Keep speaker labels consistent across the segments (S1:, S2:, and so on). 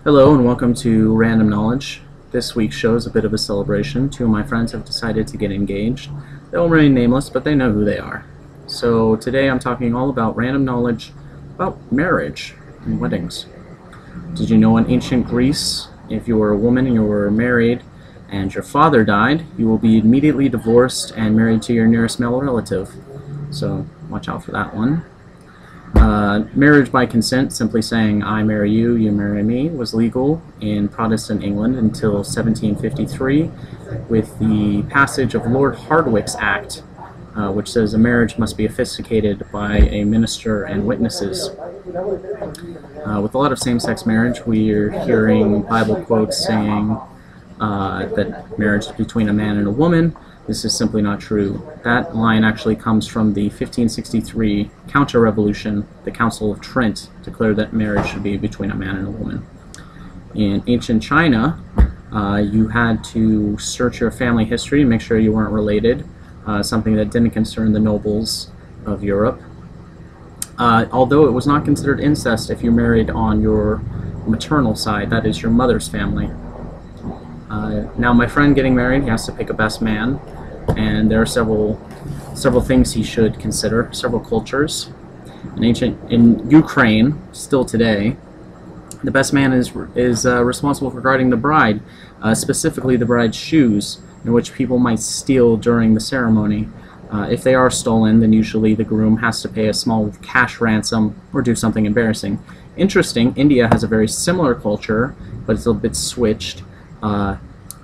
S1: Hello and welcome to Random Knowledge. This week's show is a bit of a celebration. Two of my friends have decided to get engaged. They'll remain nameless, but they know who they are. So today I'm talking all about random knowledge about marriage and weddings. Did you know in ancient Greece, if you were a woman and you were married and your father died, you will be immediately divorced and married to your nearest male relative. So watch out for that one. Marriage by consent, simply saying I marry you, you marry me, was legal in Protestant England until 1753 with the passage of Lord Hardwicke's Act, which says a marriage must be officiated by a minister and witnesses. With a lot of same-sex marriage, we are hearing Bible quotes saying that marriage is between a man and a woman. This is simply not true. That line actually comes from the 1563 Counter-Revolution. The Council of Trent declared that marriage should be between a man and a woman. In ancient China, you had to search your family history and make sure you weren't related, something that didn't concern the nobles of Europe. Although it was not considered incest if you married on your maternal side, that is your mother's family. Now my friend getting married, he has to pick a best man, and there are several things he should consider, several cultures. In Ukraine, still today, the best man is responsible for guarding the bride, specifically the bride's shoes, in which people might steal during the ceremony. If they are stolen, then usually the groom has to pay a small cash ransom or do something embarrassing. Interesting, India has a very similar culture, but it's a bit switched.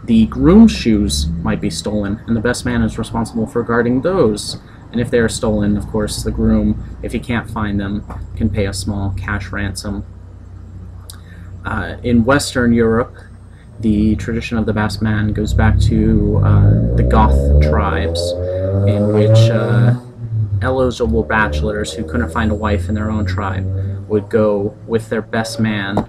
S1: The groom's shoes might be stolen, and the best man is responsible for guarding those. And if they are stolen, of course, the groom, if he can't find them, can pay a small cash ransom. In Western Europe, the tradition of the best man goes back to the Goth tribes, in which eligible bachelors who couldn't find a wife in their own tribe would go with their best man,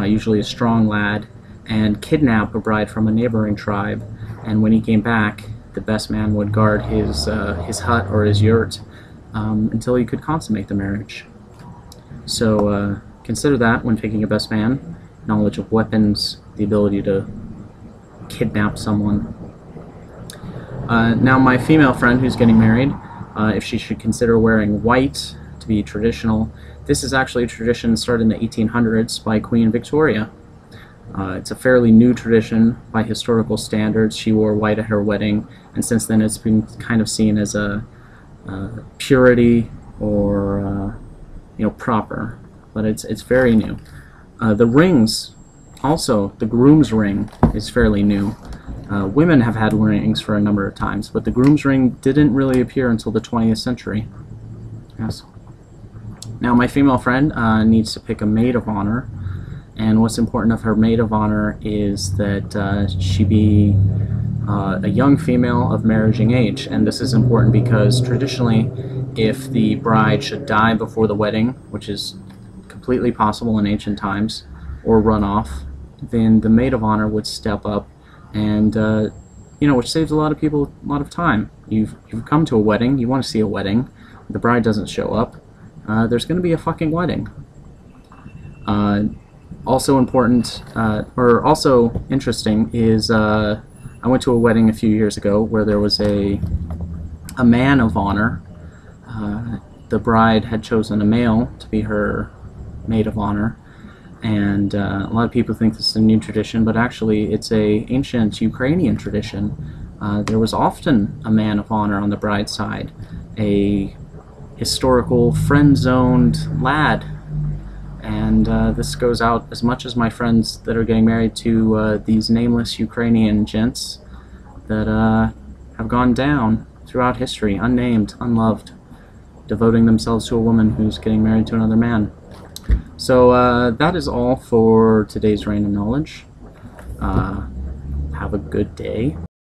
S1: usually a strong lad, and kidnap a bride from a neighboring tribe, and when he came back, the best man would guard his hut or his yurt until he could consummate the marriage. So consider that when picking a best man: knowledge of weapons, the ability to kidnap someone. Now my female friend who's getting married, if she should consider wearing white to be traditional, this is actually a tradition started in the 1800s by Queen Victoria. It's a fairly new tradition by historical standards. She wore white at her wedding, and since then it's been kind of seen as a purity or proper, but it's very new. The rings, also the groom's ring, is fairly new. Women have had rings for a number of times, but the groom's ring didn't really appear until the 20th century. Yes. Now my female friend needs to pick a maid of honor. And what's important of her maid of honor is that she be a young female of marriaging age. And this is important because traditionally, if the bride should die before the wedding, which is completely possible in ancient times, or run off, then the maid of honor would step up, and which saves a lot of people a lot of time. You've come to a wedding, you want to see a wedding, the bride doesn't show up, there's going to be a fucking wedding. Also important, or also interesting, is I went to a wedding a few years ago where there was a man of honor. The bride had chosen a male to be her maid of honor, and a lot of people think this is a new tradition, but actually it's a ancient Ukrainian tradition. There was often a man of honor on the bride's side, a historical friend-zoned lad. And this goes out as much as my friends that are getting married to these nameless Ukrainian gents that have gone down throughout history, unnamed, unloved, devoting themselves to a woman who's getting married to another man. So that is all for today's Random Knowledge. Have a good day.